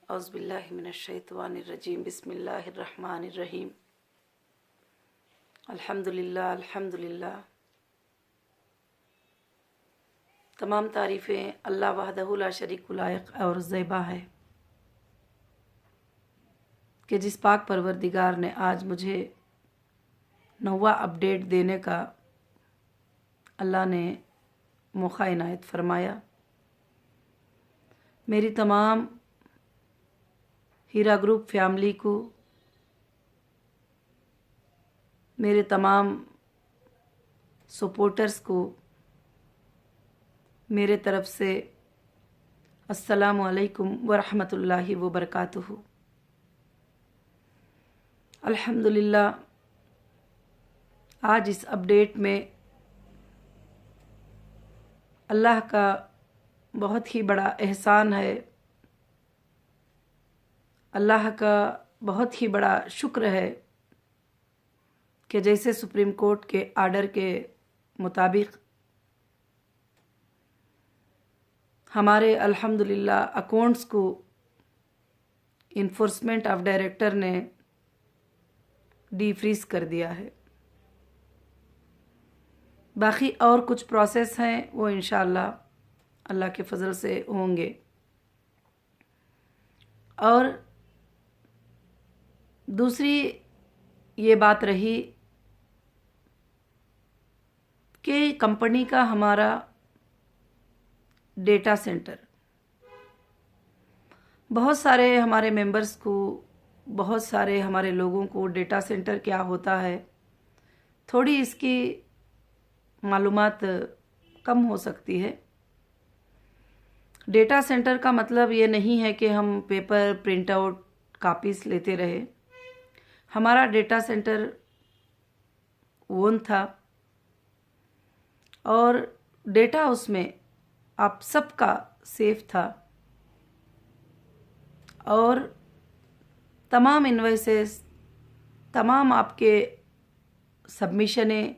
औज़ुबिल्लाहिमिनश्शैतानिर्रजीम बिस्मिल्लाहिर्रहमानिर्रहीम। अल्हम्दुलिल्लाह अल्हम्दुलिल्लाह। तमाम तारीफ़ें अल्लाह वहदहु ला शरीक लायक और ज़ेबा है कि जिस पाक परवरदिगार ने आज मुझे नौवा अपडेट देने का अल्लाह ने मौका इनायत फरमाया। मेरी तमाम हीरा ग्रुप फैमिली को, मेरे तमाम सपोर्टर्स को मेरे तरफ से अस्सलामु अलैकुम व रहमतुल्लाहि व बरकातुहू। अल्हम्दुलिल्लाह, आज इस अपडेट में अल्लाह का बहुत ही बड़ा एहसान है, अल्लाह का बहुत ही बड़ा शुक्र है कि जैसे सुप्रीम कोर्ट के आर्डर के मुताबिक हमारे अल्हम्दुलिल्लाह अकाउंट्स को इन्फोर्समेंट ऑफ डायरेक्टर ने डीफ्रीज कर दिया है। बाकी और कुछ प्रोसेस हैं, वो इंशाअल्लाह अल्लाह के फजल से होंगे। और दूसरी ये बात रही कि कंपनी का हमारा डेटा सेंटर, बहुत सारे हमारे मेंबर्स को, बहुत सारे हमारे लोगों को डेटा सेंटर क्या होता है थोड़ी इसकी मालूमात कम हो सकती है। डेटा सेंटर का मतलब ये नहीं है कि हम पेपर प्रिंट आउट कापीज लेते रहे। हमारा डेटा सेंटर ओन था और डेटा उसमें आप सबका सेफ था और तमाम इन्वॉइसेस, तमाम आपके सबमिशनें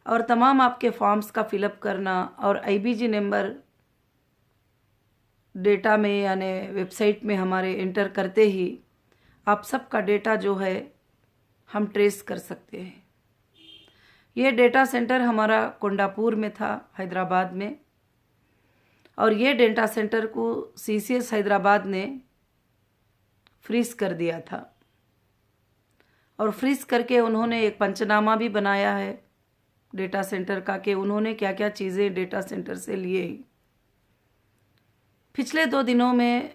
और तमाम आपके फॉर्म्स का फिलअप करना और आईबीजी नंबर डेटा में यानी वेबसाइट में हमारे एंटर करते ही आप सबका डेटा जो है हम ट्रेस कर सकते हैं। ये डेटा सेंटर हमारा कोंडापुर में था, हैदराबाद में, और ये डेटा सेंटर को सीसीएस हैदराबाद ने फ्रीज कर दिया था और फ्रीज करके उन्होंने एक पंचनामा भी बनाया है डेटा सेंटर का कि उन्होंने क्या क्या चीज़ें डेटा सेंटर से लिए। पिछले 2 दिनों में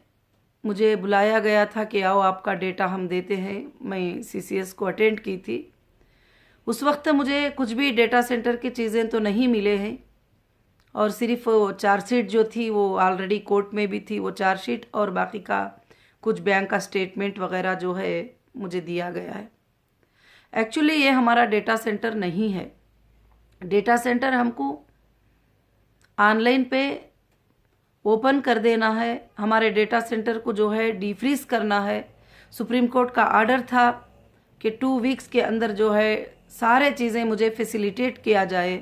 मुझे बुलाया गया था कि आओ आपका डेटा हम देते हैं। मैं सीसीएस को अटेंड की थी। उस वक्त मुझे कुछ भी डेटा सेंटर की चीज़ें तो नहीं मिले हैं और सिर्फ वो चार्जशीट जो थी वो ऑलरेडी कोर्ट में भी थी, वो चार्जशीट और बाकी का कुछ बैंक का स्टेटमेंट वगैरह जो है मुझे दिया गया है। एक्चुअली ये हमारा डेटा सेंटर नहीं है। डेटा सेंटर हमको ऑनलाइन पे ओपन कर देना है। हमारे डेटा सेंटर को जो है डीफ्रीज करना है। सुप्रीम कोर्ट का आर्डर था कि 2 वीक्स के अंदर जो है सारे चीज़ें मुझे फैसिलिटेट किया जाए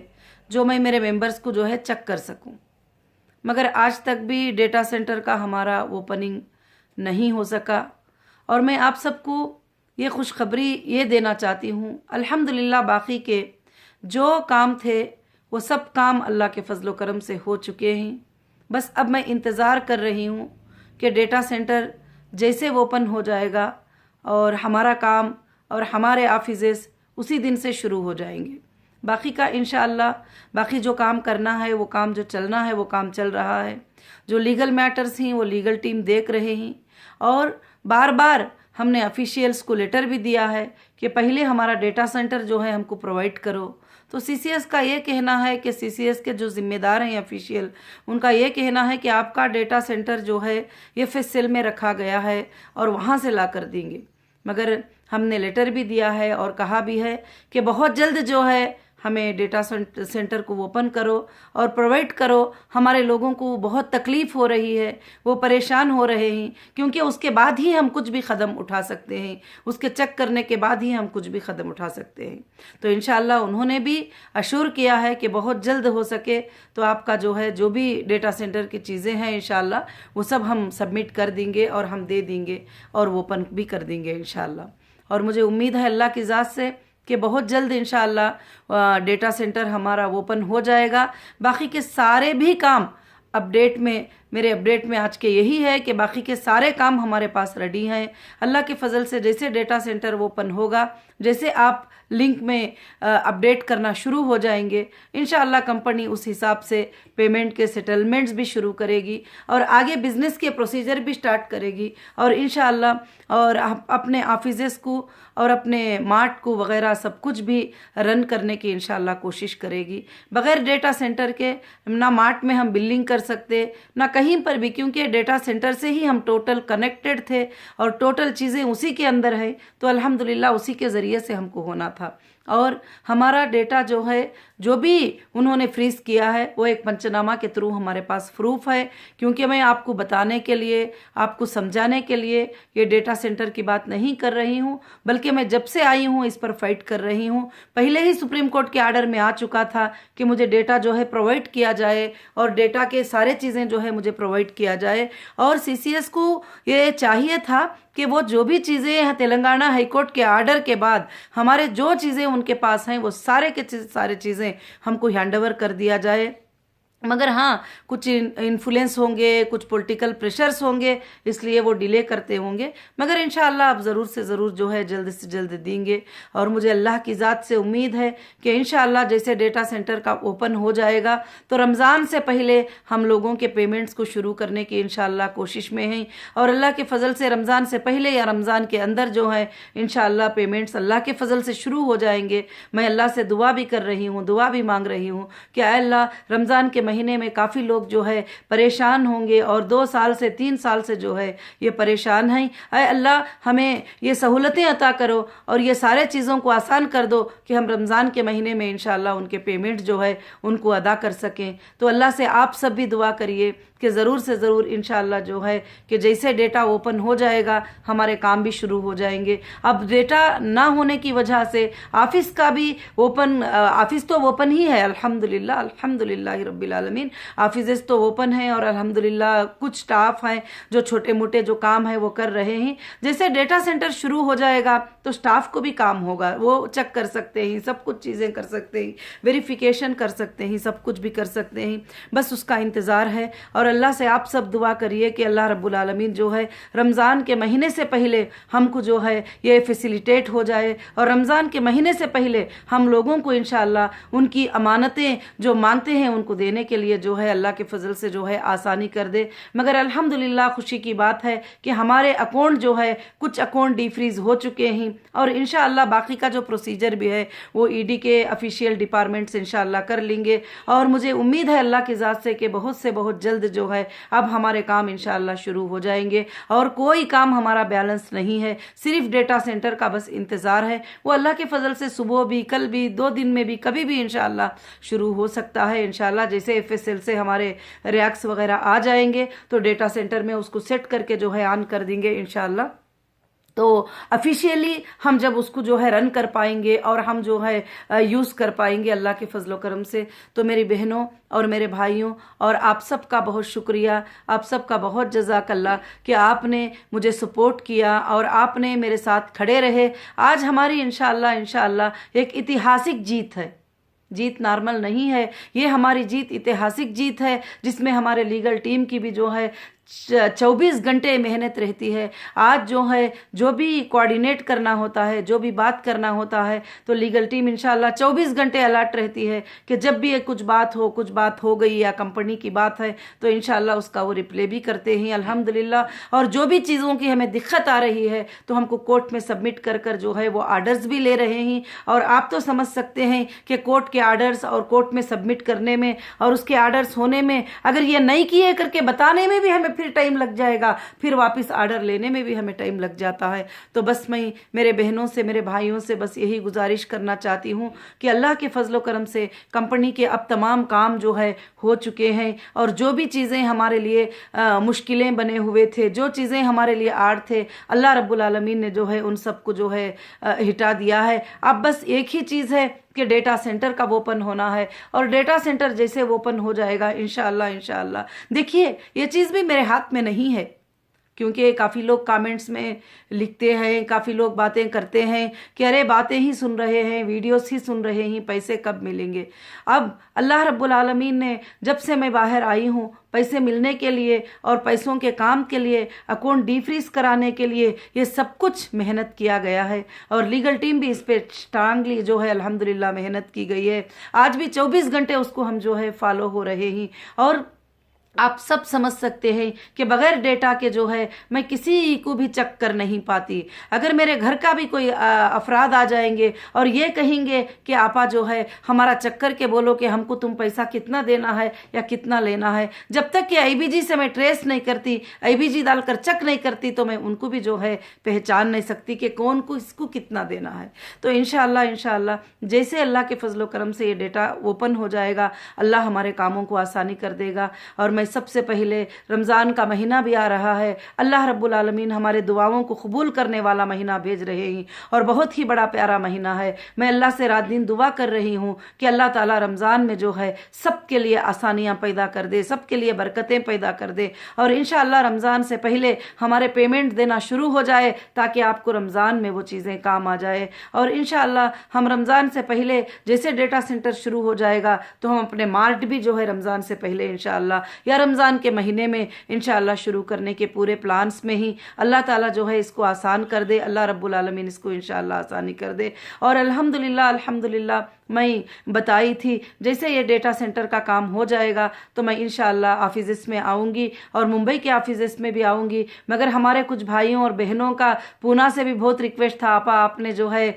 जो मैं मेरे मेंबर्स को जो है चेक कर सकूं। मगर आज तक भी डेटा सेंटर का हमारा ओपनिंग नहीं हो सका और मैं आप सबको ये खुशखबरी ये देना चाहती हूँ। अल्हम्दुलिल्लाह, बाकी के जो काम थे वो सब काम अल्लाह के फजलो करम से हो चुके हैं। बस अब मैं इंतज़ार कर रही हूँ कि डेटा सेंटर जैसे ओपन हो जाएगा और हमारा काम और हमारे ऑफिसेस उसी दिन से शुरू हो जाएंगे। बाकी का इंशाअल्लाह बाकी जो काम करना है, वो काम जो चलना है वो काम चल रहा है। जो लीगल मैटर्स हैं वो लीगल टीम देख रहे हैं और बार बार हमने ऑफिशियल्स को लेटर भी दिया है कि पहले हमारा डेटा सेंटर जो है हमको प्रोवाइड करो। तो सीसीएस का ये कहना है कि सीसीएस के जो जिम्मेदार हैं ऑफिशियल, उनका ये कहना है कि आपका डेटा सेंटर जो है ये फेसिल में रखा गया है और वहाँ से ला कर देंगे। मगर हमने लेटर भी दिया है और कहा भी है कि बहुत जल्द जो है हमें डेटा सेंटर को ओपन करो और प्रोवाइड करो। हमारे लोगों को बहुत तकलीफ़ हो रही है, वो परेशान हो रहे हैं, क्योंकि उसके बाद ही हम कुछ भी कदम उठा सकते हैं, उसके चेक करने के बाद ही हम कुछ भी कदम उठा सकते हैं। तो इंशाअल्लाह उन्होंने भी अशूर किया है कि बहुत जल्द हो सके तो आपका जो है जो भी डेटा सेंटर की चीज़ें हैं इंशाअल्लाह वो सब हम सबमिट कर देंगे और हम दे देंगे और ओपन भी कर देंगे इंशाअल्लाह। और मुझे उम्मीद है अल्लाह की ज़ात से कि बहुत जल्द इंशाअल्लाह डेटा सेंटर हमारा ओपन हो जाएगा। बाकी के सारे भी काम अपडेट में, मेरे अपडेट में आज के यही है कि बाकी के सारे काम हमारे पास रेडी हैं। अल्लाह के फजल से जैसे डेटा सेंटर ओपन होगा, जैसे आप लिंक में अपडेट करना शुरू हो जाएंगे, इंशाअल्लाह कंपनी उस हिसाब से पेमेंट के सेटलमेंट्स भी शुरू करेगी और आगे बिजनेस के प्रोसीजर भी स्टार्ट करेगी और इंशाअल्लाह और अपने ऑफिसेस को और अपने मार्ट को वगैरह सब कुछ भी रन करने की इंशाअल्लाह कोशिश करेगी। बगैर डेटा सेंटर के ना मार्ट में हम बिलिंग कर सकते ना कहीं पर भी, क्योंकि डेटा सेंटर से ही हम टोटल कनेक्टेड थे और टोटल चीज़ें उसी के अंदर है। तो अल्हम्दुलिल्लाह उसी के ज़रिए से हमको होना था। और हमारा डेटा जो है जो भी उन्होंने फ्रीज किया है वो एक पंचनामा के थ्रू हमारे पास प्रूफ है, क्योंकि मैं आपको बताने के लिए, आपको समझाने के लिए ये डेटा सेंटर की बात नहीं कर रही हूँ, बल्कि मैं जब से आई हूँ इस पर फाइट कर रही हूँ। पहले ही सुप्रीम कोर्ट के आर्डर में आ चुका था कि मुझे डेटा जो है प्रोवाइड किया जाए और डेटा के सारे चीज़ें जो है मुझे प्रोवाइड किया जाए। और CCS को ये चाहिए था कि वो जो भी चीज़ें तेलंगाना हाईकोर्ट के आर्डर के बाद हमारे जो चीज़ें उनके पास हैं वो सारे के सारे चीज़ें हमको हैंडओवर कर दिया जाए। मगर हाँ, कुछ इन्फ्लुएंस होंगे, कुछ पॉलिटिकल प्रेशर्स होंगे, इसलिए वो डिले करते होंगे, मगर इंशाअल्लाह आप ज़रूर से ज़रूर जो है जल्द से जल्द देंगे। और मुझे अल्लाह की ज़ात से उम्मीद है कि इंशाअल्लाह जैसे डेटा सेंटर का ओपन हो जाएगा तो रमज़ान से पहले हम लोगों के पेमेंट्स को शुरू करने की इंशाअल्लाह कोशिश में हैं। और अल्लाह के फ़ज़ल से रमज़ान से पहले या रमज़ान के अंदर जो है इंशाअल्लाह पेमेंट्स अल्लाह के फ़ज़ल से शुरू हो जाएंगे। मैं अल्लाह से दुआ भी कर रही हूँ, दुआ भी मांग रही हूँ कि आए अल्लाह, रमज़ान के महीने में काफ़ी लोग जो है परेशान होंगे और 2 साल से 3 साल से जो है ये परेशान हैं। अय अल्लाह, हमें ये सहूलतें अता करो और ये सारे चीज़ों को आसान कर दो कि हम रमज़ान के महीने में इंशाअल्लाह उनके पेमेंट जो है उनको अदा कर सकें। तो अल्लाह से आप सब भी दुआ करिए कि ज़रूर से ज़रूर इंशाअल्लाह जो है कि जैसे डेटा ओपन हो जाएगा हमारे काम भी शुरू हो जाएंगे। अब डेटा ना होने की वजह से ऑफिस का भी ओपन, ऑफिस तो ओपन ही है अल्हम्दुलिल्लाह, अल्हम्दुलिल्लाह रब्बिल आलमीन। ऑफिसेस तो ओपन हैं और अल्हम्दुलिल्लाह कुछ स्टाफ हैं जो छोटे मोटे जो काम है वो कर रहे हैं। जैसे डेटा सेंटर शुरू हो जाएगा तो स्टाफ को भी काम होगा, वो चेक कर सकते हैं, सब कुछ चीज़ें कर सकते हैं, वेरिफिकेशन कर सकते हैं, सब कुछ भी कर सकते हैं। बस उसका इंतज़ार है। और अल्लाह से आप सब दुआ करिए कि अल्लाह रब्बुल आलमीन जो है रमज़ान के महीने से पहले हमको जो है ये फैसिलिटेट हो जाए और रमज़ान के महीने से पहले हम लोगों को इंशाअल्लाह उनकी अमानतें जो मानते हैं उनको देने के लिए जो है अल्लाह के फजल से जो है आसानी कर दे। मगर अल्हम्दुलिल्लाह खुशी की बात है कि हमारे अकाउंट जो है कुछ अकाउंट डीफ्रीज हो चुके हैं और इंशाअल्लाह बाकी का जो प्रोसीजर भी है वो ईडी के ऑफिशियल डिपार्टमेंट से इंशाअल्लाह कर लेंगे। और मुझे उम्मीद है अल्लाह की ज़ात से कि बहुत से बहुत जल्द जो है अब हमारे काम इंशाअल्लाह शुरू हो जाएंगे और कोई काम हमारा बैलेंस नहीं है, सिर्फ डेटा सेंटर का बस इंतज़ार है। वो अल्लाह के फजल से सुबह भी, कल भी, 2 दिन में भी, कभी भी इंशाअल्लाह शुरू हो सकता है। इंशाअल्लाह जैसे FSL से हमारे रैक्स वगैरह आ जाएंगे तो डेटा सेंटर में उसको सेट करके जो है ऑन कर देंगे इंशाअल्लाह। तो ऑफिशियली हम जब उसको जो है रन कर पाएंगे और हम जो है यूज़ कर पाएंगे अल्लाह के फजलो करम से। तो मेरी बहनों और मेरे भाइयों और आप सबका बहुत शुक्रिया, आप सबका बहुत जज़ाकल्लाह कि आपने मुझे सपोर्ट किया और आपने मेरे साथ खड़े रहे। आज हमारी इंशाअल्लाह एक ऐतिहासिक जीत है, जीत नॉर्मल नहीं है, ये हमारी जीत ऐतिहासिक जीत है जिसमें हमारे लीगल टीम की भी जो है 24 घंटे मेहनत रहती है। आज जो है जो भी कोऑर्डिनेट करना होता है, जो भी बात करना होता है तो लीगल टीम इंशाल्लाह 24 घंटे अलर्ट रहती है कि जब भी कुछ बात हो गई या कंपनी की बात है तो इंशाल्लाह उसका वो रिप्ले भी करते हैं अल्हम्दुलिल्लाह। और जो भी चीज़ों की हमें दिक्कत आ रही है तो हमको कोर्ट में सबमिट कर जो है वो आर्डर्स भी ले रहे हैं। और आप तो समझ सकते हैं कि कोर्ट के आर्डर्स और कोर्ट में सबमिट करने में और उसके आर्डर्स होने में अगर ये नहीं किए करके बताने में भी हमें फिर टाइम लग जाएगा, फिर वापस ऑर्डर लेने में भी हमें टाइम लग जाता है। तो बस मैं मेरे बहनों से, मेरे भाइयों से बस यही गुजारिश करना चाहती हूँ कि अल्लाह के फजलो करम से कंपनी के अब तमाम काम जो है हो चुके हैं, और जो भी चीज़ें हमारे लिए मुश्किलें बने हुए थे, जो चीज़ें हमारे लिए आड़ थे, अल्लाह रब्बुल आलमीन ने जो है उन सबको जो है हिटा दिया है। अब बस एक ही चीज़ है कि डेटा सेंटर का ओपन होना है, और डेटा सेंटर जैसे ओपन हो जाएगा इंशाअल्लाह इंशाअल्लाह, देखिए ये चीज़ भी मेरे हाथ में नहीं है, क्योंकि काफ़ी लोग कमेंट्स में लिखते हैं, काफ़ी लोग बातें करते हैं कि अरे बातें ही सुन रहे हैं, वीडियोस ही सुन रहे हैं, पैसे कब मिलेंगे। अब अल्लाह रब्बुल आलमीन ने जब से मैं बाहर आई हूँ पैसे मिलने के लिए और पैसों के काम के लिए, अकाउंट डीफ्रीज कराने के लिए, ये सब कुछ मेहनत किया गया है, और लीगल टीम भी इस पर स्ट्रांगली जो है अल्हम्दुलिल्लाह मेहनत की गई है। आज भी 24 घंटे उसको हम जो है फॉलो हो रहे हैं, और आप सब समझ सकते हैं कि बगैर डेटा के जो है मैं किसी को भी चेक कर नहीं पाती। अगर मेरे घर का भी कोई अफराद आ जाएंगे और ये कहेंगे कि आपा जो है हमारा चेक करके बोलो कि हमको तुम पैसा कितना देना है या कितना लेना है, जब तक कि आईबीजी से मैं ट्रेस नहीं करती, आईबीजी डालकर चेक नहीं करती, तो मैं उनको भी जो है पहचान नहीं सकती कि कौन को इसको कितना देना है। तो इंशाअल्लाह इंशाअल्लाह जैसे अल्लाह के फजलो करम से ये डेटा ओपन हो जाएगा, अल्लाह हमारे कामों को आसानी कर देगा। और मैं सबसे पहले, रमज़ान का महीना भी आ रहा है, अल्लाह रब्बुल आलमीन हमारे दुआओं को कबूल करने वाला महीना भेज रहे हैं, और बहुत ही बड़ा प्यारा महीना है। मैं अल्लाह से रात दिन दुआ कर रही हूँ कि अल्लाह ताला रमज़ान में जो है सबके लिए आसानियाँ पैदा कर दे, सबके लिए बरकतें पैदा कर दे, और इंशाअल्लाह रमज़ान से पहले हमारे पेमेंट देना शुरू हो जाए, ताकि आपको रमज़ान में वो चीज़ें काम आ जाए। और इंशाअल्लाह हम रमज़ान से पहले जैसे डेटा सेंटर शुरू हो जाएगा तो हम अपने मार्ट भी जो है रमज़ान से पहले इंशाअल्लाह या रमज़ान के महीने में इंशाअल्लाह शुरू करने के पूरे प्लान्स में ही अल्लाह ताला जो है इसको आसान कर दे, अल्लाह रब्बुल आलमीन इसको इंशाअल्लाह आसानी कर दे। और अल्हम्दुलिल्लाह अल्हम्दुलिल्लाह मैं बताई थी जैसे ये डेटा सेंटर का काम हो जाएगा तो मैं इंशाअल्लाह ऑफिस में आऊँगी, और मुंबई के ऑफिस में भी आऊँगी। मगर हमारे कुछ भाइयों और बहनों का पूना से भी बहुत रिक्वेस्ट था, आपा आपने जो है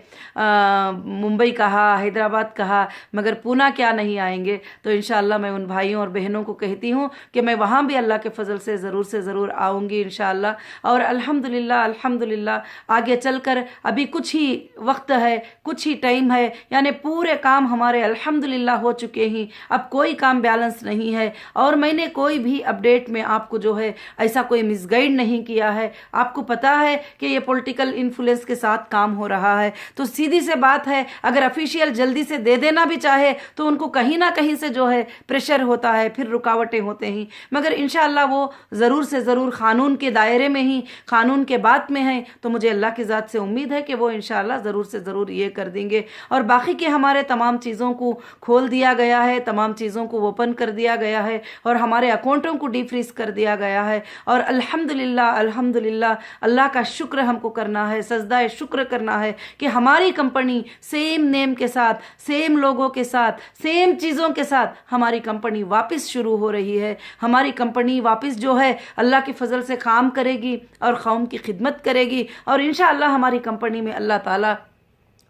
मुंबई कहा, हैदराबाद कहा, मगर पूना क्या नहीं आएंगे। तो इंशाअल्लाह मैं उन भाइयों और बहनों को कहती हूँ कि मैं वहाँ भी अल्लाह के फजल से ज़रूर आऊँगी इंशाअल्लाह। और अल्हम्दुलिल्लाह अल्हम्दुलिल्लाह आगे चलकर अभी कुछ ही वक्त है, कुछ ही टाइम है, यानी पूरे काम हमारे अल्हम्दुलिल्लाह हो चुके हैं, अब कोई काम बैलेंस नहीं है। और मैंने कोई भी अपडेट में आपको जो है ऐसा कोई मिसगाइड नहीं किया है। आपको पता है कि ये पॉलिटिकल इन्फ्लुएंस के साथ काम हो रहा है, तो सीधी से बात है, अगर ऑफिशियल जल्दी से दे देना भी चाहे तो उनको कहीं ना कहीं से जो है प्रेशर होता है, फिर रुकावटें होते हैं। मगर इंशाअल्लाह वो ज़रूर से ज़रूर कानून के दायरे में ही, कानून के बात में है, तो मुझे अल्लाह की ज़ात से उम्मीद है कि वो इंशाअल्लाह ज़रूर से ज़रूर ये कर देंगे। और बाकी के हमारे तमाम चीज़ों को खोल दिया गया है, तमाम चीज़ों को ओपन कर दिया गया है, और हमारे अकाउंटों को डीफ्रीज कर दिया गया है। और अल्हम्दुलिल्लाह अल्हम्दुलिल्लाह अल्लाह का शुक्र हमको करना है, सजदा शुक्र करना है कि हमारी कंपनी सेम नेम के साथ, सेम लोगों के साथ, सेम चीज़ों के साथ हमारी कंपनी वापस शुरू हो रही है। हमारी कंपनी वापस जो है अल्लाह के फजल से काम करेगी और कौम की खिदमत करेगी। और इंशाअल्लाह हमारी कंपनी में अल्लाह ताला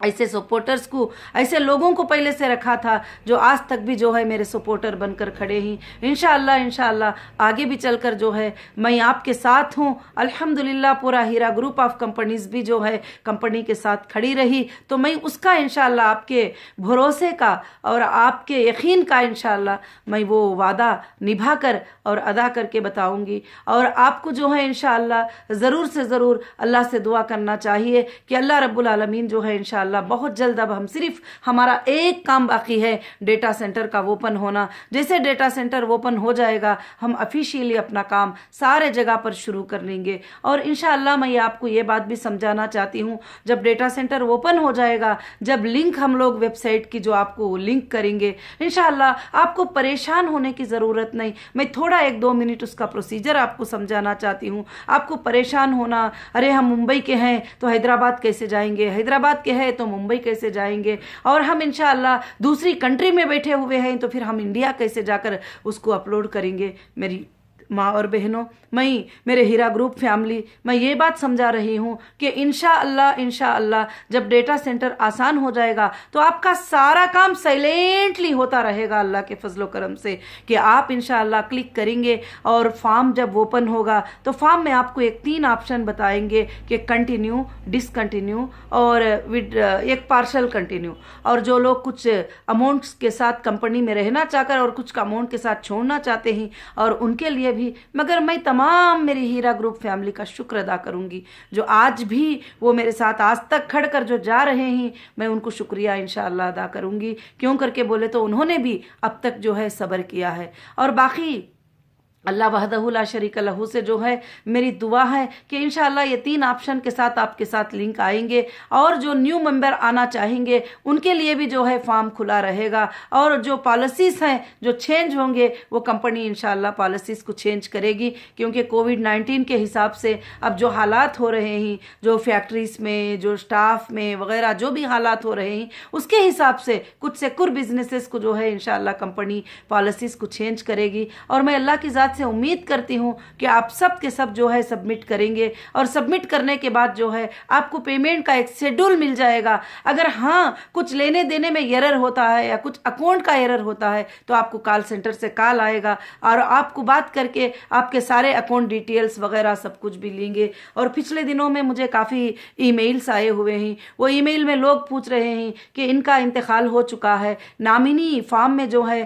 ऐसे सपोर्टर्स को, ऐसे लोगों को पहले से रखा था जो आज तक भी जो है मेरे सपोर्टर बनकर खड़े हैं। इंशाअल्लाह इंशाअल्लाह आगे भी चलकर जो है मैं आपके साथ हूँ। अल्हम्दुलिल्लाह पूरा हीरा ग्रुप ऑफ कंपनीज भी जो है कंपनी के साथ खड़ी रही, तो मैं उसका इंशाअल्लाह आपके भरोसे का और आपके यकीन का इंशाअल्लाह मैं वो वादा निभा कर और अदा करके बताऊँगी। और आपको जो है इंशाअल्लाह ज़रूर से ज़रूर अल्लाह से दुआ करना चाहिए कि अल्लाह रब्बुल आलमीन जो है इंशाअल्लाह बहुत जल्द, अब हम सिर्फ हमारा एक काम बाकी है डेटा सेंटर का ओपन होना। जैसे डेटा सेंटर ओपन हो जाएगा हम ऑफिशियली अपना काम सारे जगह पर शुरू कर लेंगे। और इंशाअल्लाह मैं आपको ये बात भी समझाना चाहती हूँ, जब डेटा सेंटर ओपन हो जाएगा, जब लिंक हम लोग वेबसाइट की जो आपको लिंक करेंगे, इंशाअल्लाह आपको परेशान होने की ज़रूरत नहीं। मैं थोड़ा 1-2 मिनट उसका प्रोसीजर आपको समझाना चाहती हूँ। आपको परेशान होना, अरे हम मुंबई के हैं तो हैदराबाद कैसे जाएंगे, हैदराबाद के हैं तो मुंबई कैसे जाएंगे, और हम इंशाअल्लाह दूसरी कंट्री में बैठे हुए हैं तो फिर हम इंडिया कैसे जाकर उसको अपलोड करेंगे। मेरी माँ और बहनों, मैं मेरे हीरा ग्रुप फैमिली, मैं ये बात समझा रही हूँ कि इंशाअल्लाह जब डेटा सेंटर आसान हो जाएगा तो आपका सारा काम साइलेंटली होता रहेगा अल्लाह के फजलो करम से, कि आप इंशाअल्लाह क्लिक करेंगे और फॉर्म जब ओपन होगा तो फॉर्म में आपको एक 3 ऑप्शन बताएंगे कि कंटिन्यू, डिसकंटिन्यू और एक पार्शल कंटिन्यू। और जो लोग कुछ अमाउंट्स के साथ कंपनी में रहना चाहकर और कुछ अमाउंट के साथ छोड़ना चाहते हैं और उनके लिए भी, मगर मैं तमाम मेरी हीरा ग्रुप फैमिली का शुक्र अदा करूंगी जो आज भी वो मेरे साथ आज तक खड़कर जो जा रहे हैं, मैं उनको शुक्रिया इंशाअल्लाह अदा करूंगी। क्यों करके बोले तो उन्होंने भी अब तक जो है सब्र किया है। और बाकी अल्लाह वहदहु ला शरीक लहू से जो है मेरी दुआ है कि इंशाअल्लाह ये 3 ऑप्शन के साथ आपके साथ लिंक आएंगे और जो न्यू मेंबर आना चाहेंगे उनके लिए भी जो है फॉर्म खुला रहेगा। और जो पॉलिसीज़ हैं जो चेंज होंगे वो कंपनी इंशाअल्लाह पॉलिसीज़ को चेंज करेगी, क्योंकि कोविड-19 के हिसाब से अब जो हालात हो रहे हैं, जो फैक्ट्रीज में, जो स्टाफ में वगैरह जो भी हालात हो रहे हैं, उसके हिसाब से कुछ सिक्योर बिजनेसेस को जो है इंशाअल्लाह कंपनी पॉलिसीज़ को चेंज करेगी। और मैं अल्लाह की ज़ात से उम्मीद करती हूँ कि आप सब के सब जो है सबमिट करेंगे और सबमिट करने के बाद जो है आपको पेमेंट का एक शेड्यूल मिल जाएगा। अगर हाँ कुछ लेने देने में एरर होता है या कुछ अकाउंट का एरर होता है तो आपको कॉल सेंटर से कॉल आएगा और आपको बात करके आपके सारे अकाउंट डिटेल्स वगैरह सब कुछ भी लेंगे। और पिछले दिनों में मुझे काफ़ी ईमेल्स आए हुए हैं, वो ईमेल में लोग पूछ रहे हैं कि इनका इंतकाल हो चुका है, नामिनी फॉर्म में जो है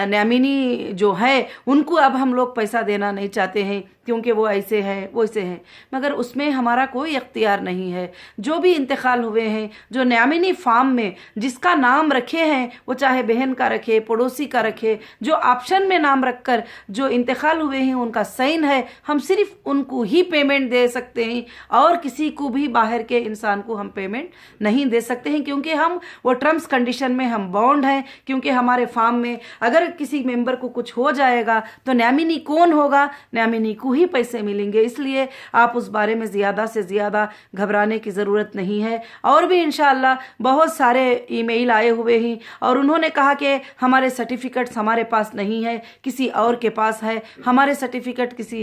नामिनी जो है उनको अब हम लोग पैसा देना नहीं चाहते हैं क्योंकि वो ऐसे हैं वो ऐसे हैं, मगर उसमें हमारा कोई इख्तियार नहीं है। जो भी इंतकाल हुए हैं, जो नामिनी फॉर्म में जिसका नाम रखे हैं, वो चाहे बहन का रखे, पड़ोसी का रखे, जो ऑप्शन में नाम रखकर जो इंतकाल हुए हैं उनका साइन है, हम सिर्फ उनको ही पेमेंट दे सकते हैं और किसी को भी बाहर के इंसान को हम पेमेंट नहीं दे सकते हैं, क्योंकि हम वो टर्म्स कंडीशन में हम बाउंड हैं। क्योंकि हमारे फॉर्म में अगर किसी मेंबर को कुछ हो जाएगा तो नामिनी कौन होगा, नामिनी को ही पैसे मिलेंगे। इसलिए आप उस बारे में ज़्यादा से ज़्यादा घबराने की ज़रूरत नहीं है। और भी इंशाअल्लाह बहुत सारे ईमेल आए हुए हैं और उन्होंने कहा कि हमारे सर्टिफिकेट्स हमारे पास नहीं है, किसी और के पास है, हमारे सर्टिफिकेट किसी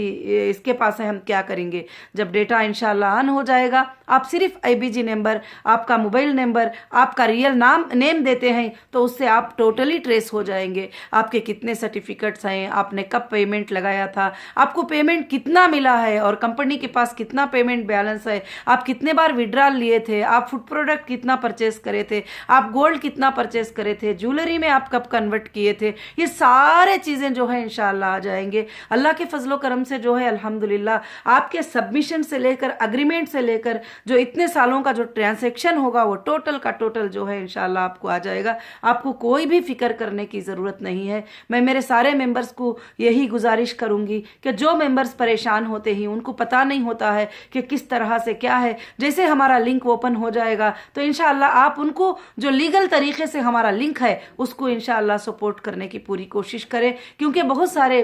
इसके पास है, हम क्या करेंगे। जब डेटा इंशाअल्लाह ऑन हो जाएगा, आप सिर्फ IBG नंबर, आपका मोबाइल नंबर, आपका रियल नेम देते हैं तो उससे आप टोटली ट्रेस हो जाएंगे। आपके कितने सर्टिफिकेट्स हैं, आपने कब पेमेंट लगाया था, आपको पेमेंट कितना मिला है और कंपनी के पास कितना पेमेंट बैलेंस है, आप कितने बार विड्रॉल लिए थे, आप फूड प्रोडक्ट कितना परचेस करे थे, आप गोल्ड कितना परचेस करे थे, ज्वेलरी में आप कब कन्वर्ट किए थे, ये सारे चीज़ें जो है इंशाअल्लाह आ जाएंगे। अल्लाह के फजलो करम से जो है अल्हम्दुलिल्लाह आपके सबमिशन से लेकर अग्रीमेंट से लेकर जो इतने सालों का जो ट्रांजैक्शन होगा वो टोटल का टोटल जो है इंशाअल्लाह आपको आ जाएगा। आपको कोई भी फिक्र करने की ज़रूरत नहीं है। मैं मेरे सारे मेंबर्स को यही गुजारिश करूंगी कि जो मेंबर्स परेशान होते हैं, उनको पता नहीं होता है कि किस तरह से क्या है, जैसे हमारा लिंक ओपन हो जाएगा तो इंशाअल्लाह आप उनको जो लीगल तरीके से हमारा लिंक है उसको इंशाअल्लाह सपोर्ट करने की पूरी कोशिश करें। क्योंकि बहुत सारे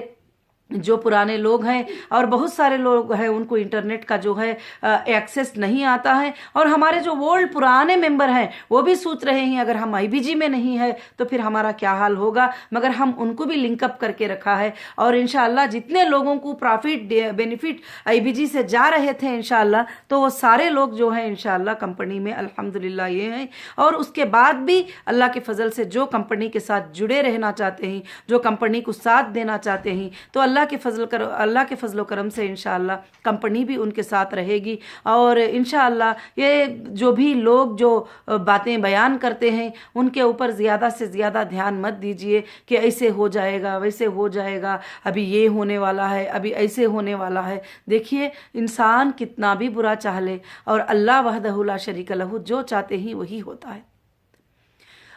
जो पुराने लोग हैं और बहुत सारे लोग हैं उनको इंटरनेट का जो है एक्सेस नहीं आता है, और हमारे जो ओल्ड पुराने मेंबर हैं वो भी सोच रहे हैं अगर हम IBG में नहीं है तो फिर हमारा क्या हाल होगा, मगर हम उनको भी लिंकअप करके रखा है। और इंशाअल्लाह जितने लोगों को प्रॉफिट बेनिफिट IBG से जा रहे थे इंशाअल्लाह तो वो सारे लोग जो हैं इंशाअल्लाह कंपनी में अल्हम्दुलिल्लाह ये हैं। और उसके बाद भी अल्लाह के फजल से जो कंपनी के साथ जुड़े रहना चाहते हैं, जो कंपनी को साथ देना चाहते हैं, तो अल्लाह के फजलो करम से इंशाअल्लाह कंपनी भी उनके साथ रहेगी। और इंशाअल्लाह ये जो भी लोग जो बातें बयान करते हैं उनके ऊपर ज़्यादा से ज़्यादा ध्यान मत दीजिए कि ऐसे हो जाएगा वैसे हो जाएगा, अभी ये होने वाला है, अभी ऐसे होने वाला है। देखिए इंसान कितना भी बुरा चाह ले और अल्लाह वहदहु ला शरीक लहू जो चाहते ही वही होता है।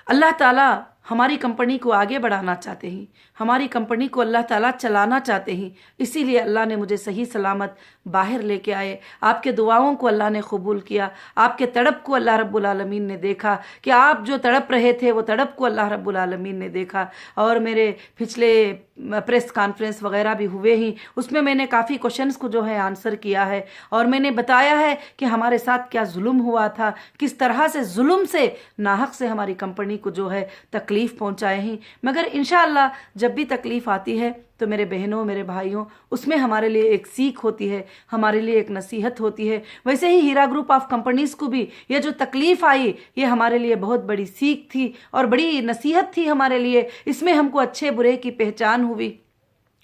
अल्लाह ताला हमारी कंपनी को आगे बढ़ाना चाहते हैं, हमारी कंपनी को अल्लाह ताला चलाना चाहते हैं, इसीलिए अल्लाह ने मुझे सही सलामत बाहर लेके आए। आपके दुआओं को अल्लाह ने कबूल किया, आपके तड़प को अल्लाह रब्बुल आलमीन ने देखा कि आप जो तड़प रहे थे वो तड़प को अल्लाह रब्बुल आलमीन ने देखा। और मेरे पिछले प्रेस कॉन्फ्रेंस वगैरह भी हुए ही, उसमें मैंने काफ़ी क्वेश्चंस को जो है आंसर किया है और मैंने बताया है कि हमारे साथ क्या जुल्म हुआ था, किस तरह से जुल्म से नाहक से हमारी कंपनी को जो है तकलीफ़ पहुंचाए हैं। मगर इंशाअल्लाह जब भी तकलीफ़ आती है तो मेरे बहनों, मेरे भाइयों, उसमें हमारे लिए एक सीख होती है, हमारे लिए एक नसीहत होती है। वैसे ही हीरा ग्रुप ऑफ कंपनीज को भी ये जो तकलीफ आई, ये हमारे लिए बहुत बड़ी सीख थी और बड़ी नसीहत थी हमारे लिए। इसमें हमको अच्छे बुरे की पहचान हुई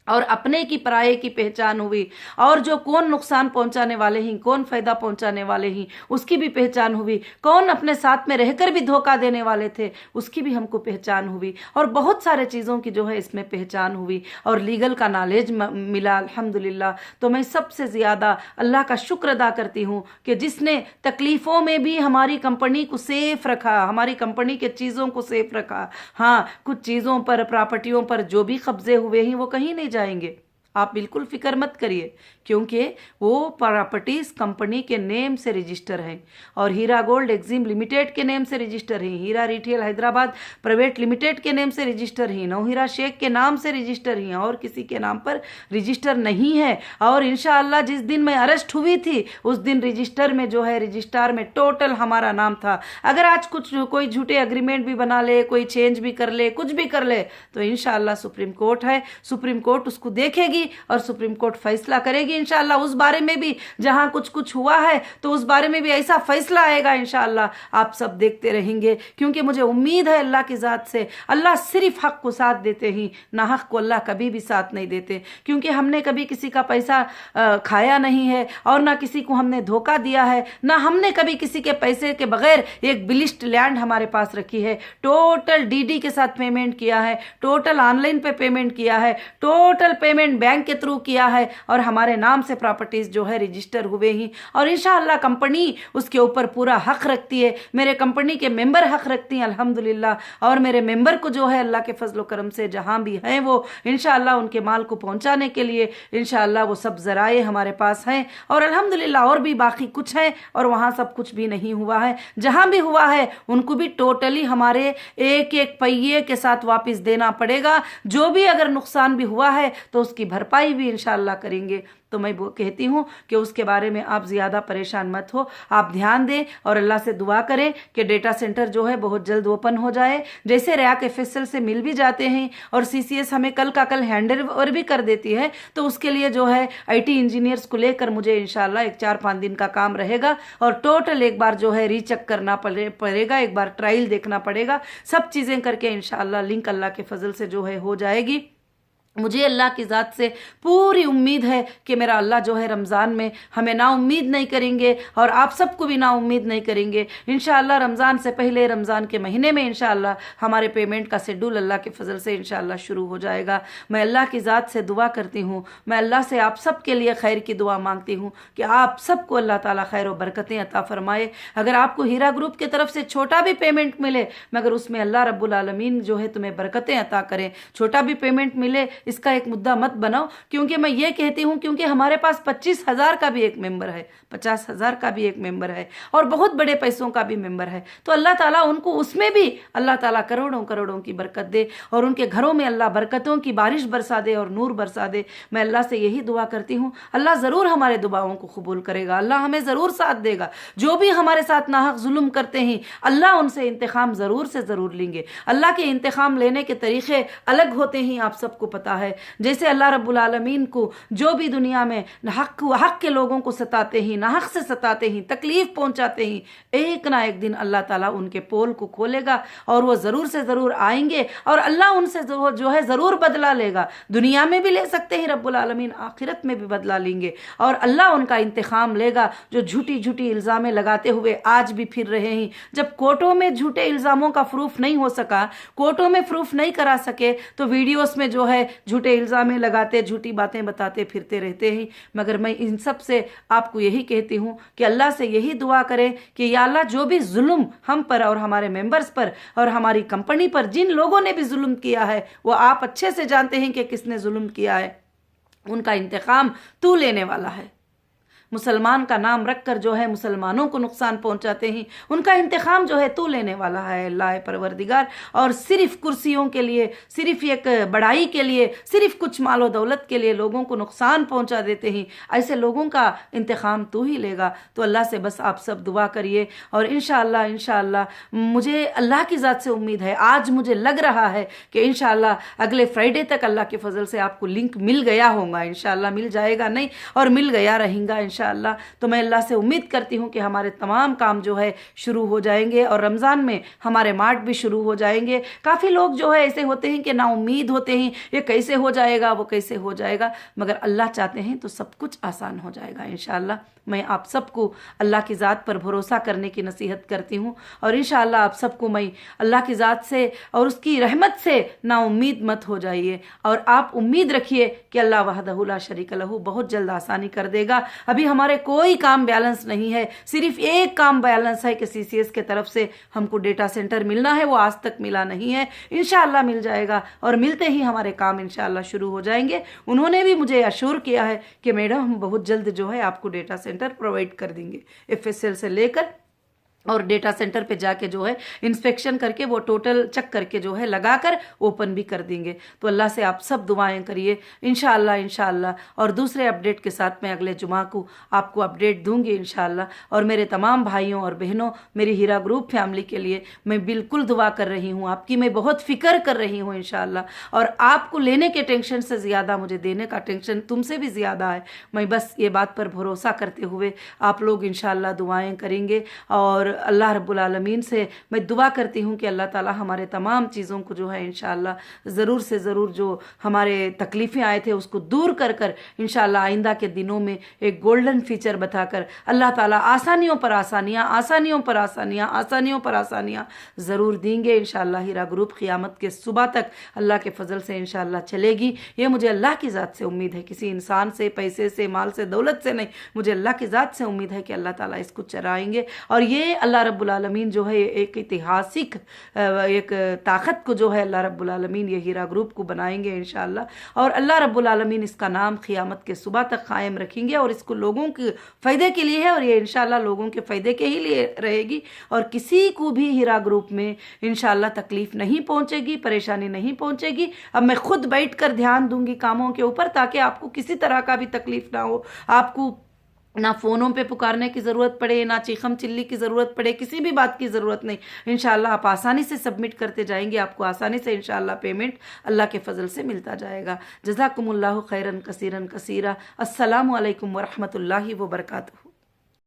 और अपने की पराये की पहचान हुई, और जो कौन नुकसान पहुंचाने वाले हैं, कौन फायदा पहुंचाने वाले हैं, उसकी भी पहचान हुई। कौन अपने साथ में रहकर भी धोखा देने वाले थे, उसकी भी हमको पहचान हुई। और बहुत सारे चीज़ों की जो है इसमें पहचान हुई और लीगल का नॉलेज मिला अल्हम्दुलिल्लाह। तो मैं सबसे ज़्यादा अल्लाह का शुक्र अदा करती हूँ कि जिसने तकलीफ़ों में भी हमारी कंपनी को सेफ रखा, हमारी कंपनी के चीज़ों को सेफ रखा। हाँ, कुछ चीज़ों पर, प्रॉपर्टियों पर जो भी कब्जे हुए हैं वो कहीं नहीं जाएंगे, आप बिल्कुल फिक्र मत करिए, क्योंकि वो प्रॉपर्टीज कंपनी के नेम से रजिस्टर हैं और हीरा गोल्ड एक्जिम लिमिटेड के नेम से रजिस्टर हैं, हीरा रिटेल हैदराबाद प्राइवेट लिमिटेड के नेम से रजिस्टर हैं, नौहीरा शेख के नाम से रजिस्टर हैं और किसी के नाम पर रजिस्टर नहीं है। और इंशाअल्लाह जिस दिन मैं अरेस्ट हुई थी उस दिन रजिस्टर में जो है, रजिस्ट्रार में टोटल हमारा नाम था। अगर आज कुछ कोई झूठे एग्रीमेंट भी बना ले, कोई चेंज भी कर ले, कुछ भी कर ले, तो इंशाअल्लाह सुप्रीम कोर्ट है, सुप्रीम कोर्ट उसको देखेगी और सुप्रीम कोर्ट फैसला करेगी इंशाअल्लाह। उस बारे में भी जहां कुछ कुछ हुआ है तो उस बारे में भी ऐसा फैसला आएगा इंशाअल्लाह, आप सब देखते रहेंगे। क्योंकि मुझे उम्मीद है अल्लाह की ज़ात से, अल्लाह सिर्फ हक को साथ देते ही, ना हक को अल्लाह कभी भी साथ नहीं देते। क्योंकि हमने कभी किसी का पैसा खाया नहीं है और ना किसी को हमने धोखा दिया है, ना हमने कभी किसी के पैसे के बगैर एक बिलिस्ट लैंड हमारे पास रखी है। टोटल डीडी के साथ पेमेंट किया है, टोटल ऑनलाइन पे पेमेंट किया है, टोटल पेमेंट बैंक के थ्रू किया है और हमारे नाम से प्रॉपर्टीज जो है रजिस्टर हुए ही। और इंशाअल्लाह कंपनी उसके ऊपर पूरा हक रखती है, मेरे कंपनी के मेंबर हक रखती हैं अल्हम्दुलिल्लाह। और मेरे मेंबर को जो है अल्लाह के फजल करम से जहां भी हैं वो इंशाअल्लाह उनके माल को पहुंचाने के लिए इंशाअल्लाह वो सब जराए हमारे पास हैं और अल्हम्दुलिल्लाह और भी बाकी कुछ है और वहां सब कुछ भी नहीं हुआ है। जहां भी हुआ है उनको भी टोटली हमारे एक एक पहिए के साथ वापस देना पड़ेगा। जो भी अगर नुकसान भी हुआ है तो उसकी भरपाई भी इंशाअल्लाह करेंगे। तो मैं वो कहती हूँ कि उसके बारे में आप ज़्यादा परेशान मत हो, आप ध्यान दें और अल्लाह से दुआ करें कि डेटा सेंटर जो है बहुत जल्द ओपन हो जाए। जैसे रयाक एफएसएल से मिल भी जाते हैं और सीसीएस हमें कल का कल हैंड ओवर भी कर देती है, तो उसके लिए जो है आईटी इंजीनियर्स को लेकर मुझे इंशाल्लाह एक 4-5 दिन का काम रहेगा और टोटल एक बार जो है रीचेक करना पड़ेगा, एक बार ट्रायल देखना पड़ेगा, सब चीज़ें करके इंशाल्लाह लिंक अल्लाह के फजल से जो है हो जाएगी। मुझे अल्लाह की ज़ात से पूरी उम्मीद है कि मेरा अल्लाह जो है रमज़ान में हमें ना उम्मीद नहीं करेंगे और आप सबको भी ना उम्मीद नहीं करेंगे। इंशाअल्लाह रमज़ान से पहले, रमज़ान के महीने में इंशाअल्लाह हमारे पेमेंट का शेड्यूल अल्लाह के फजल से इंशाअल्लाह शुरू हो जाएगा। मैं अल्लाह की ज़ात से दुआ करती हूँ, मैं अल्लाह से आप सब के लिए खैर की दुआ मांगती हूँ कि आप सबको अल्लाह ताला खैर और बरकतें अता फरमाए। अगर आपको हीरा ग्रुप की तरफ से छोटा भी पेमेंट मिले, मगर उसमें अल्लाह रब्बुल आलमीन जो है तुम्हें बरकतें अता करें। छोटा भी पेमेंट मिले इसका एक मुद्दा मत बनाओ, क्योंकि मैं ये कहती हूँ क्योंकि हमारे पास 25,000 का भी एक मेंबर है, 50,000 का भी एक मेंबर है और बहुत बड़े पैसों का भी मेंबर है। तो अल्लाह ताला उनको उसमें भी अल्लाह ताला करोड़ों करोड़ों की बरकत दे और उनके घरों में अल्लाह बरकतों की बारिश बरसा दे और नूर बरसा दे। मैं अल्लाह से यही दुआ करती हूँ, अल्लाह ज़रूर हमारे दुआओं को कबूल करेगा, अल्लाह हमें ज़रूर साथ देगा। जो भी हमारे साथ नाहक जुल्म करते हैं अल्लाह उनसे इंतकाम ज़रूर से ज़रूर लेंगे। अल्लाह के इंतकाम लेने के तरीक़े अलग होते हैं, आप सबको पता है। जैसे अल्लाह रब्बुल आलमीन को जो भी दुनिया में हक के लोगों को सताते हैं, नाहक से सताते हैं, तकलीफ पहुंचाते हैं, एक ना एक दिन अल्लाह ताला उनके पोल को खोलेगा और वो ज़रूर से ज़रूर आएंगे और अल्लाह उनसे जो है ज़रूर बदला लेगा। दुनिया में भी ले सकते हैं रब्बुल आलमीन, आखिरत में भी बदला लेंगे और अल्लाह उनका इंतकाम लेगा। जो झूठी झूठी इल्ज़ामें लगाते हुए आज भी फिर रहे हैं, जब कोर्टों में झूठे इल्ज़ामों का प्रूफ नहीं हो सका, कोर्टों में प्रूफ नहीं करा सके, तो वीडियोस में जो है झूठे इल्ज़ामें लगाते, झूठी बातें बताते फिरते रहते हैं। मगर मैं इन सब से आपको यही कहती हूँ कि अल्लाह से यही दुआ करें कि या अल्लाह जो भी जुल्म हम पर और हमारे मेंबर्स पर और हमारी कंपनी पर जिन लोगों ने भी जुल्म किया है, वो आप अच्छे से जानते हैं कि किसने जुल्म किया है, उनका इंतकाम तू लेने वाला है। मुसलमान का नाम रखकर जो है मुसलमानों को नुकसान पहुंचाते हैं, उनका इंतकाम जो है तू लेने वाला है अल्लाह परवरदिगार। और सिर्फ कुर्सियों के लिए, सिर्फ एक बड़ाई के लिए, सिर्फ कुछ मालो दौलत के लिए लोगों को नुकसान पहुंचा देते हैं, ऐसे लोगों का इंतकाम तू ही लेगा। तो अल्लाह से बस आप सब दुआ करिए। और इंशाअल्लाह इंशाअल्लाह मुझे अल्लाह की ज़ात से उम्मीद है, आज मुझे लग रहा है कि इंशाअल्लाह अगले फ्राइडे तक अल्लाह के फजल से आपको लिंक मिल गया होगा, इंशाअल्लाह मिल जाएगा नहीं और मिल गया रहेगा इंशाअल्लाह। तो मैं अल्लाह से उम्मीद करती हूँ कि हमारे तमाम काम जो है शुरू हो जाएंगे और रमज़ान में हमारे मार्ट भी शुरू हो जाएंगे। काफ़ी लोग जो है ऐसे होते हैं कि ना उम्मीद होते हैं, ये कैसे हो जाएगा, वो कैसे हो जाएगा, मगर अल्लाह चाहते हैं तो सब कुछ आसान हो जाएगा इंशाअल्लाह। मैं आप सबको अल्लाह की ज़ात पर भरोसा करने की नसीहत करती हूँ और इंशाअल्लाह आप सबको मैं अल्लाह की ज़ात से और उसकी रहमत से ना उम्मीद मत हो जाइए और आप उम्मीद रखिए कि अल्लाह वहदहु ला शरीक लहू बहुत जल्द आसानी कर देगा। अभी हमारे कोई काम बैलेंस नहीं है, सिर्फ एक काम बैलेंस है कि CCS के तरफ से हमको डेटा सेंटर मिलना है, वो आज तक मिला नहीं है, इंशाअल्लाह मिल जाएगा और मिलते ही हमारे काम इंशाअल्लाह शुरू हो जाएंगे। उन्होंने भी मुझे अश्योर किया है कि मैडम हम बहुत जल्द जो है आपको डेटा सेंटर प्रोवाइड कर देंगे, FSL से लेकर और डेटा सेंटर पे जाके जो है इंस्पेक्शन करके वो टोटल चेक करके जो है लगाकर ओपन भी कर देंगे। तो अल्लाह से आप सब दुआएं करिए इंशाअल्लाह इंशाअल्लाह। और दूसरे अपडेट के साथ मैं अगले जुमा को आपको अपडेट दूंगी इंशाअल्लाह। और मेरे तमाम भाइयों और बहनों, मेरी हीरा ग्रुप फैमिली के लिए मैं बिल्कुल दुआ कर रही हूँ, आपकी मैं बहुत फिक्र कर रही हूँ इंशाअल्लाह। और आपको लेने के टेंशन से ज़्यादा मुझे देने का टेंशन तुमसे भी ज़्यादा है। मैं बस ये बात पर भरोसा करते हुए आप लोग इंशाअल्लाह दुआएं करेंगे और अल्लाह रब्बुल आलमीन से मैं दुआ करती हूँ कि अल्लाह ताला हमारे तमाम चीज़ों को जो है इंशाअल्लाह ज़रूर से ज़रूर जो हमारे तकलीफ़ें आए थे उसको दूर कर कर इंशाअल्लाह आइंदा के दिनों में एक गोल्डन फीचर बताकर अल्लाह ताला आसानियों पर आसानियाँ, आसानियों पर आसानियाँ, आसानियों पर आसानियाँ ज़रूर देंगे इंशाअल्लाह। हीरा ग्रुप क़यामत के सुबह तक अल्लाह के फजल से इंशाअल्लाह चलेगी। ये मुझे अल्लाह की ज़ात से उम्मीद है, किसी इंसान से, पैसे से, माल से, दौलत से नहीं, मुझे अल्लाह की ज़ात से उम्मीद है कि अल्लाह ताला इसको चलाएंगे। और ये अल्लाह रब्बुल आलमीन जो है एक ऐतिहासिक एक ताकत को जो है अल्लाह रब्बुल आलमीन ये हीरा ग्रुप को बनाएंगे इंशाअल्लाह। और अल्लाह रब्बुल आलमीन इसका नाम क़यामत के सुबह तक कायम रखेंगे और इसको लोगों के फ़ायदे के लिए है और ये इंशाअल्लाह लोगों के फ़ायदे के ही लिए रहेगी। और किसी को भी हीरा ग्रुप में इंशाअल्लाह तकलीफ़ नहीं पहुँचेगी, परेशानी नहीं पहुँचेगी। अब मैं खुद बैठ कर ध्यान दूंगी कामों के ऊपर ताकि आपको किसी तरह का भी तकलीफ़ ना हो, आपको ना फ़ोनों पे पुकारने की ज़रूरत पड़े, ना चीखम चिल्ली की ज़रूरत पड़े, किसी भी बात की ज़रूरत नहीं। इंशाअल्लाह आप आसानी से सबमिट करते जाएंगे, आपको आसानी से इंशाअल्लाह पेमेंट अल्लाह के फ़ज़ल से मिलता जाएगा। जज़ाकुमुल्लाहु खैरन कसीरन कसीरा। अस्सलामु अलैकुम वरहमतुल्लाहि वबरकातुहू।